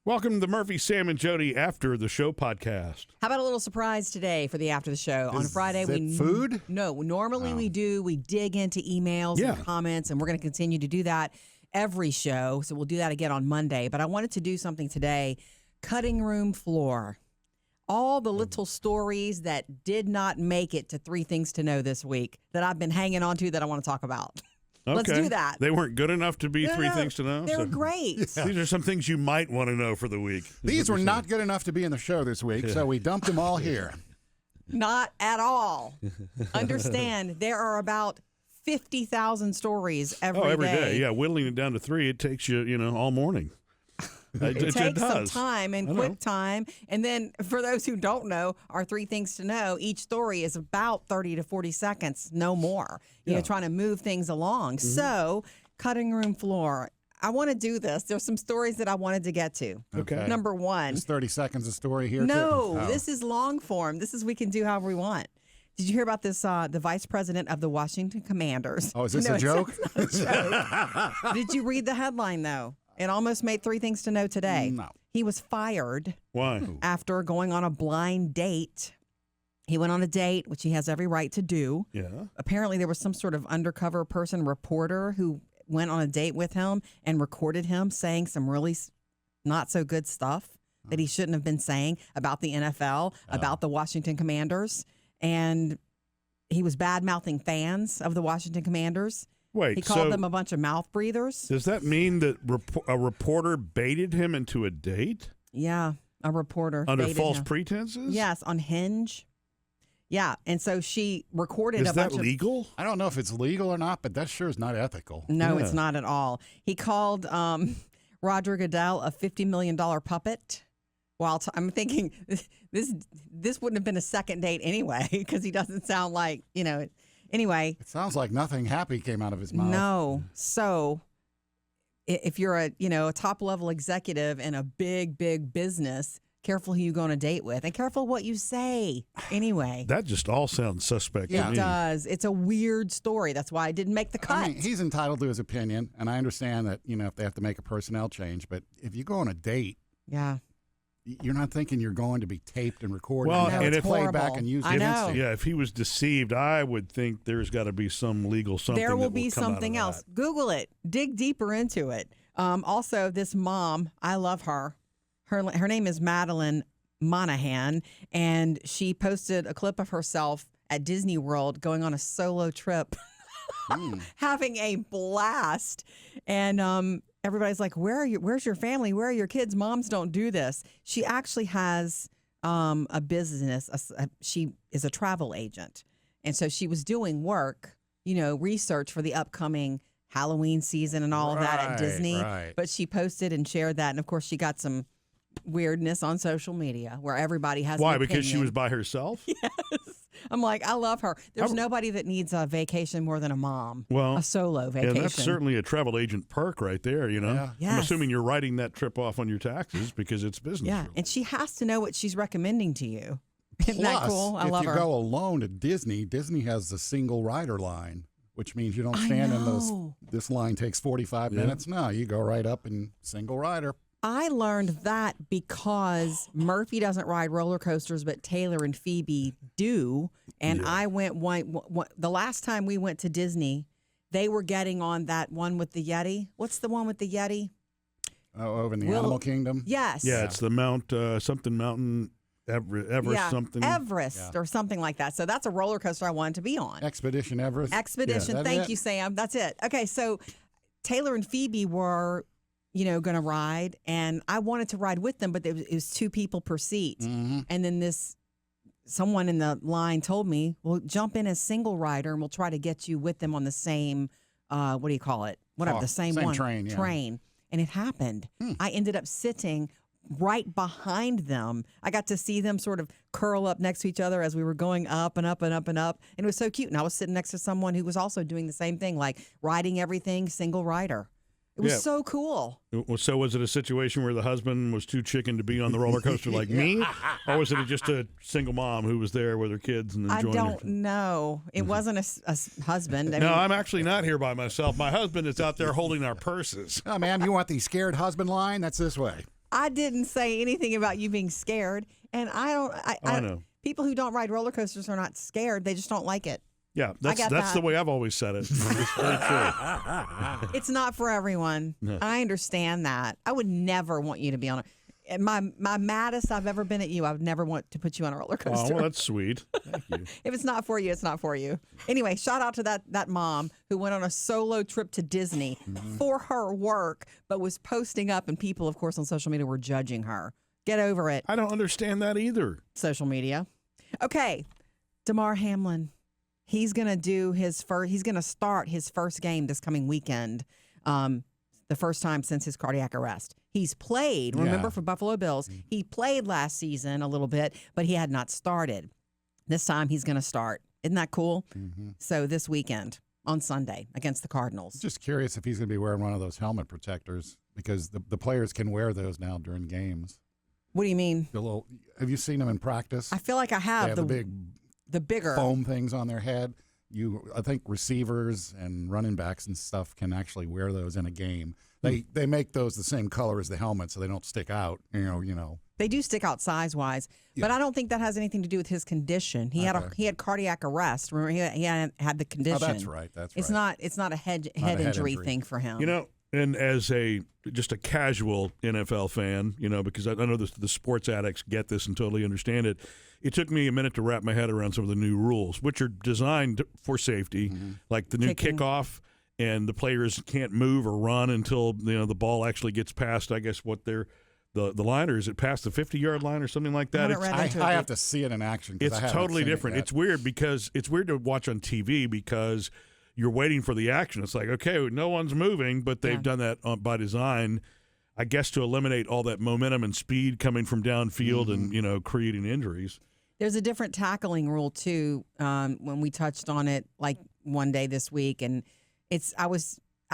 Welcome to the Murphy, Sam, and Jodi After the Show podcast. How about a little surprise today for the After the Show? On Friday, food? No, normally we do. We dig into emails and comments, and we're going to continue to do that every show. So we'll do that again on Monday. But I wanted to do something today, cutting room floor. All the little stories that did not make it to 3 Things to Know this week that I've been hanging on to that I want to talk about. Okay. Let's do that. They weren't good enough to be 3 Things to Know? They were great. Yeah. These are some things you might want to know for the week. These were not good enough to be in the show this week, so we dumped them all here. Not at all. Understand, there are about 50,000 stories every day. Every day. Yeah, whittling it down to 3, it takes you, all morning. It takes some time and quick time. And then for those who don't know, our 3 Things to Know, each story is about 30 to 40 seconds, no more. You know, trying to move things along. Mm-hmm. So, cutting room floor. I want to do this. There's some stories that I wanted to get to. Okay. Number 1. Is 30 seconds a story here? No, this is long form. We can do however we want. Did you hear about this, the vice president of the Washington Commanders? Oh, is this a joke? It's not a joke. Did you read the headline, though? It almost made 3 Things to Know today. No. He was fired. Why? After going on a blind date. He went on a date, which he has every right to do. Yeah. Apparently, there was some sort of undercover reporter who went on a date with him and recorded him saying some really not so good stuff that he shouldn't have been saying about the NFL, about the Washington Commanders. And he was bad-mouthing fans of the Washington Commanders. Wait, he called them a bunch of mouth breathers. Does that mean that a reporter baited him into a date? Yeah, a reporter. Under baited false him. pretenses? Yes, on Hinge. Yeah, and so she recorded Is a bunch that legal? I don't know if it's legal or not, but that sure is not ethical. No, it's not at all. He called Roger Goodell a $50 million puppet. While I'm thinking this wouldn't have been a second date anyway because he doesn't sound like, Anyway. It sounds like nothing happy came out of his mouth. No. So if you're a top-level executive in a big, big business, careful who you go on a date with and careful what you say anyway. That just all sounds suspect to me. It does. It's a weird story. That's why it didn't make the cut. I mean, he's entitled to his opinion, and I understand that, if they have to make a personnel change. But if you go on a date, you're not thinking you're going to be taped and recorded and played back and used. I know. Yeah, if he was deceived, I would think there's got to be some legal something. There will that be come something out of else. that. Google it. Dig deeper into it. Also, this mom, I love her. Her name is Madeline Monahan, and she posted a clip of herself at Disney World going on a solo trip, having a blast. And everybody's like, where's your family? Where are your kids? Moms don't do this. She actually has a business. She is a travel agent. And so she was doing work, research for the upcoming Halloween season and all of that at Disney. Right. But she posted and shared that. And, of course, she got some weirdness on social media where everybody has Why? an opinion. Because she was by herself? Yes. I'm like, I love her. There's nobody that needs a vacation more than a mom. Well, a solo vacation. And that's certainly a travel agent perk right there, Yeah. Yes. I'm assuming you're writing that trip off on your taxes because it's business. Yeah, really. and she has to know what she's recommending to you. Isn't that Plus, cool? I love if you her. go alone to Disney has the single rider line, which means you don't stand in those. This line takes 45 minutes. No, you go right up in single rider. I learned that because Murphy doesn't ride roller coasters, but Taylor and Phoebe do. And I went the last time we went to Disney, they were getting on that one with the Yeti. What's the one with the Yeti? Oh, over in the Animal Kingdom? Yes. Yeah, it's the something Mountain Everest something. Everest or something like that. So that's a roller coaster I wanted to be on. Expedition Everest. Expedition. Thank you, Sam. That's it. Okay, so Taylor and Phoebe were going to ride, and I wanted to ride with them, but it was 2 people per seat. Mm-hmm. And then someone in the line told me, well, jump in as single rider, and we'll try to get you with them on the same, what do you call it? Whatever, the same one. Train, yeah. Train. And it happened. I ended up sitting right behind them. I got to see them sort of curl up next to each other as we were going up and up and up and up. And it was so cute. And I was sitting next to someone who was also doing the same thing, like riding everything single rider. It was so cool. So was it a situation where the husband was too chicken to be on the roller coaster like me? Or was it just a single mom who was there with her kids and enjoying I don't know. It wasn't a husband. No, I'm actually not here by myself. My husband is out there holding our purses. Oh, ma'am, you want the scared husband line? That's this way. I didn't say anything about you being scared. And I know. People who don't ride roller coasters are not scared. They just don't like it. Yeah, that's the way I've always said it. It's very true. It's not for everyone. No. I understand that. I would never want you to be on a. My maddest I've ever been at you, I would never want to put you on a roller coaster. Oh, well, that's sweet. Thank you. If it's not for you, it's not for you. Anyway, shout out to that mom who went on a solo trip to Disney for her work, but was posting up, and people, of course, on social media were judging her. Get over it. I don't understand that either. Social media. Okay, Damar Hamlin. He's gonna He's gonna start his first game this coming weekend. The first time since his cardiac arrest. He's played, remember, for Buffalo Bills. He played last season a little bit, but he had not started. This time he's going to start. Isn't that cool? Mm-hmm. So this weekend on Sunday against the Cardinals. Just curious if he's going to be wearing one of those helmet protectors because the players can wear those now during games. What do you mean? Have you seen them in practice? I feel like I have. They have the bigger foam things on their head. I think receivers and running backs and stuff can actually wear those in a game. They make those the same color as the helmet so they don't stick out. You know. They do stick out size wise, but I don't think that has anything to do with his condition. He had cardiac arrest. Remember, he had the condition. Oh, that's right. It's not a head injury thing for him. You know, and as just a casual NFL fan, you know, because I know the sports addicts get this and totally understand it. It took me a minute to wrap my head around some of the new rules, which are designed for safety, like the new kickoff, and the players can't move or run until the ball actually gets past. I guess what the line, or is it past the 50-yard line or something like that? I have to see it in action. It's totally different. It's weird because it's weird to watch on TV because you're waiting for the action. It's like, okay, no one's moving, but they've done that by design, I guess, to eliminate all that momentum and speed coming from downfield and creating injuries. There's a different tackling rule too. When we touched on it like one day this week, and I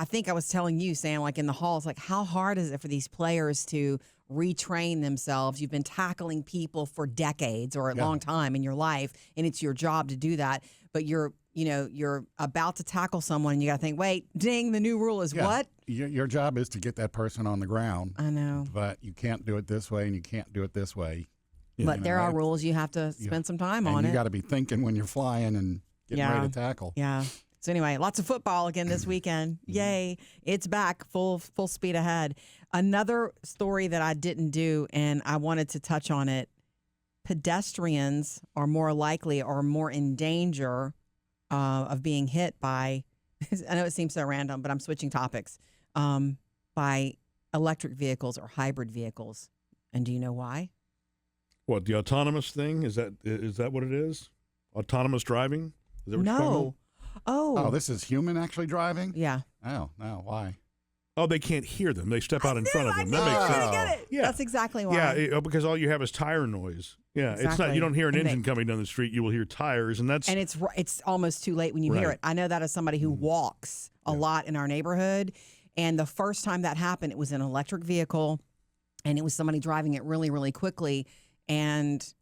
think I was telling you, Sam, like in the halls, like how hard is it for these players to retrain themselves? You've been tackling people for decades or a long time in your life, and it's your job to do that. But you're about to tackle someone, and you got to think, wait, ding, the new rule is what? Your job is to get that person on the ground. I know. But you can't do it this way, and you can't do it this way. But there are rules. You have to spend some time on it. You got to be thinking when you're flying and getting ready to tackle. Yeah. So anyway, lots of football again this weekend. Yay. It's back full speed ahead. Another story that I didn't do, and I wanted to touch on it. Pedestrians are more likely or more in danger of being hit by, I know it seems so random, but I'm switching topics, by electric vehicles or hybrid vehicles. And do you know why? What, the autonomous thing? Is that what it is? Autonomous driving? Is that what you're talking about? Oh, this is human actually driving? Yeah. Oh, no, why? Oh, they can't hear them. They step out in front of them. That makes sense. I get it. Yeah. That's exactly why. Yeah, because all you have is tire noise. Yeah, exactly. It's not. You don't hear an engine coming down the street. You will hear tires, and it's almost too late when you hear it. I know that as somebody who walks a lot in our neighborhood, and the first time that happened, it was an electric vehicle, and it was somebody driving it really, really quickly, and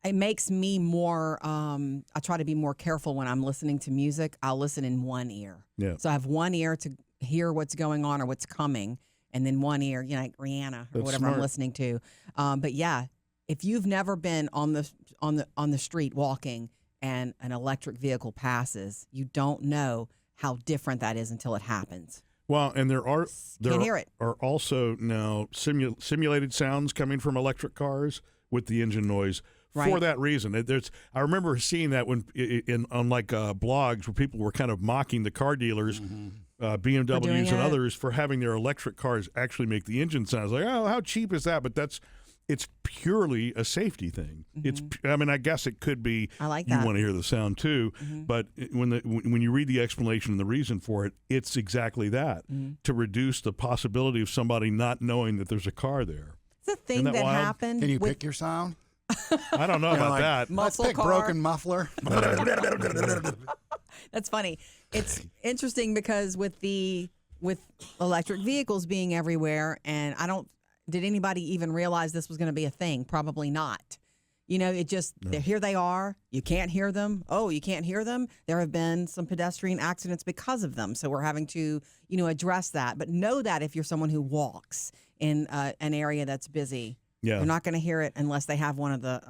it makes me more, I try to be more careful when I'm listening to music. I'll listen in one ear. Yeah. So I have one ear to hear what's going on or what's coming, and then one ear, like Rihanna or whatever I'm listening to. But yeah, if you've never been on the street walking and an electric vehicle passes, you don't know how different that is until it happens. Well, and there are also now simulated sounds coming from electric cars with the engine noise. Right. For that reason, I remember seeing that on blogs where people were kind of mocking the car dealers, BMWs and others, for having their electric cars actually make the engine sounds. Like, oh, how cheap is that? But it's purely a safety thing. I guess it could be. I like that. You want to hear the sound too, but when you read the explanation and the reason for it, it's exactly that, to reduce the possibility of somebody not knowing that there's a car there. It's a thing that happened. Can you pick your sound? I don't know about that. Let's pick broken muffler. That's funny. It's interesting because with electric vehicles being everywhere, and did anybody even realize this was going to be a thing? Probably not. It just, here they are. You can't hear them. Oh, you can't hear them. There have been some pedestrian accidents because of them. So we're having to, address that. But know that if you're someone who walks in an area that's busy, you're not going to hear it unless they have one of the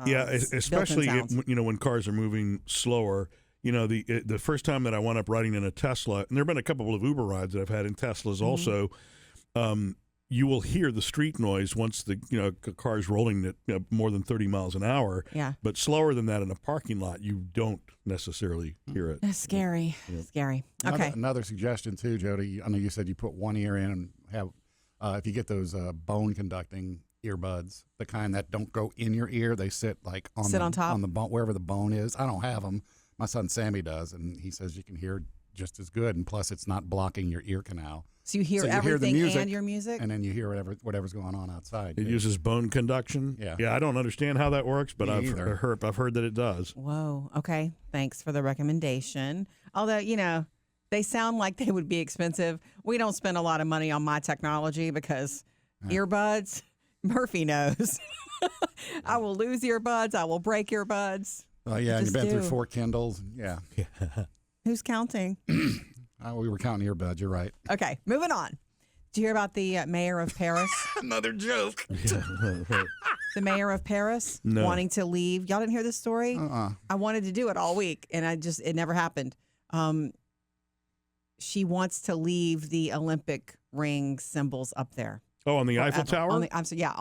especially when cars are moving slower. The first time that I wound up riding in a Tesla, and there have been a couple of Uber rides that I've had in Teslas also, you will hear the street noise once the car's rolling at more than 30 miles an hour. Yeah. But slower than that in a parking lot, you don't necessarily hear it. That's scary. Yeah. Scary. Okay. Another suggestion too, Jodi. I know you said you put one ear in and have if you get those bone conducting earbuds, the kind that don't go in your ear, they sit like on top on the bone, wherever the bone is. I don't have them. My son Sammy does, and he says you can hear just as good, and plus it's not blocking your ear canal. So you hear everything the music, and your music? And then you hear whatever's going on outside. It uses bone conduction? Yeah, I don't understand how that works, but I've heard that it does. Whoa. Okay. Thanks for the recommendation. Although, they sound like they would be expensive. We don't spend a lot of money on my technology because earbuds, Murphy knows. I will lose earbuds. I will break earbuds. Oh, yeah, and you've been through 4 Kindles. Yeah. Who's counting? We were counting earbuds. You're right. Okay, moving on. Did you hear about the mayor of Paris? Another joke. The mayor of Paris wanting to leave. Y'all didn't hear this story? I wanted to do it all week, and it never happened. She wants to leave the Olympic ring symbols up there. Oh, on the Eiffel Tower? On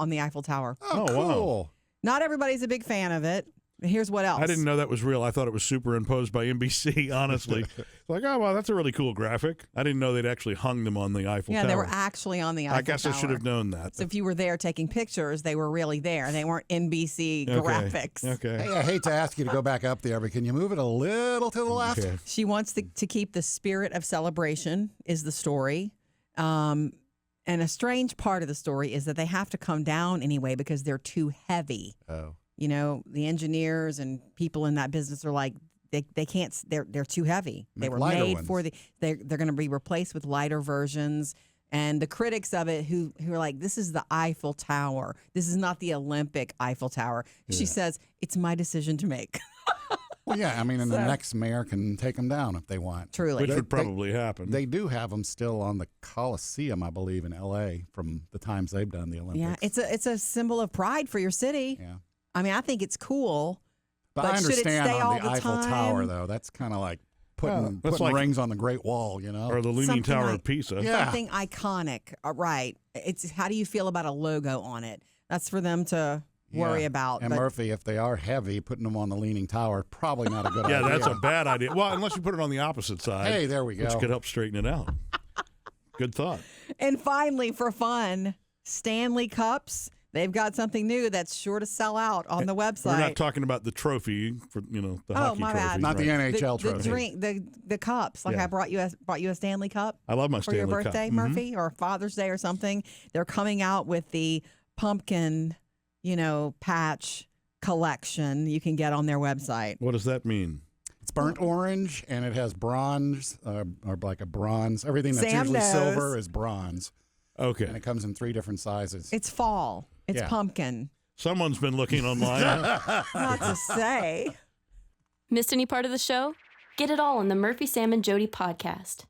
the Eiffel Tower. Oh, cool. Wow. Not everybody's a big fan of it. Here's what else. I didn't know that was real. I thought it was superimposed by NBC, honestly. Like, oh, wow, that's a really cool graphic. I didn't know they'd actually hung them on the Eiffel Tower. Yeah, they were actually on the Eiffel Tower. I guess I should have known that. So if you were there taking pictures, they were really there. They weren't NBC graphics. Okay. Hey, I hate to ask you to go back up there, but can you move it a little to the left? Okay. She wants to keep the spirit of celebration, is the story. And a strange part of the story is that they have to come down anyway because they're too heavy. Oh. The engineers and people in that business are like, they can't, they're too heavy. They were made for they're going to be replaced with lighter versions. And the critics of it who are like, this is the Eiffel Tower. This is not the Olympic Eiffel Tower. Yeah. She says, it's my decision to make. Well, yeah, I mean, and the next mayor can take them down if they want. Truly. Which would probably happen. They do have them still on the Coliseum, I believe, in L.A. from the times they've done the Olympics. Yeah, it's a symbol of pride for your city. Yeah. I mean, I think it's cool. But I understand should it stay on the all Eiffel time? Tower, though. That's kind of like putting rings on the Great Wall, Or the Leaning Tower of Pisa. Yeah. Something iconic, right. It's how do you feel about a logo on it? That's for them to worry about. And Murphy, if they are heavy, putting them on the Leaning Tower, probably not a good idea. Yeah, that's a bad idea. Well, unless you put it on the opposite side. Hey, there we go. Which could help straighten it out. Good thought. And finally, for fun, Stanley Cups. They've got something new that's sure to sell out on the website. We're not talking about the trophy for the hockey my trophy, bad. Not the NHL trophy. The drink, the cups. Like I brought you a Stanley Cup. I love my for Stanley your birthday, Cup. Murphy, or Father's Day or something. They're coming out with the pumpkin, patch collection you can get on their website. What does that mean? It's burnt orange, and it has bronze, or like a bronze. Everything that's Sam usually knows. silver is bronze. Okay. And it comes in 3 different sizes. It's fall. It's pumpkin. Someone's been looking online. Not to say. Missed any part of the show? Get it all on the Murphy, Sam, and Jodi podcast.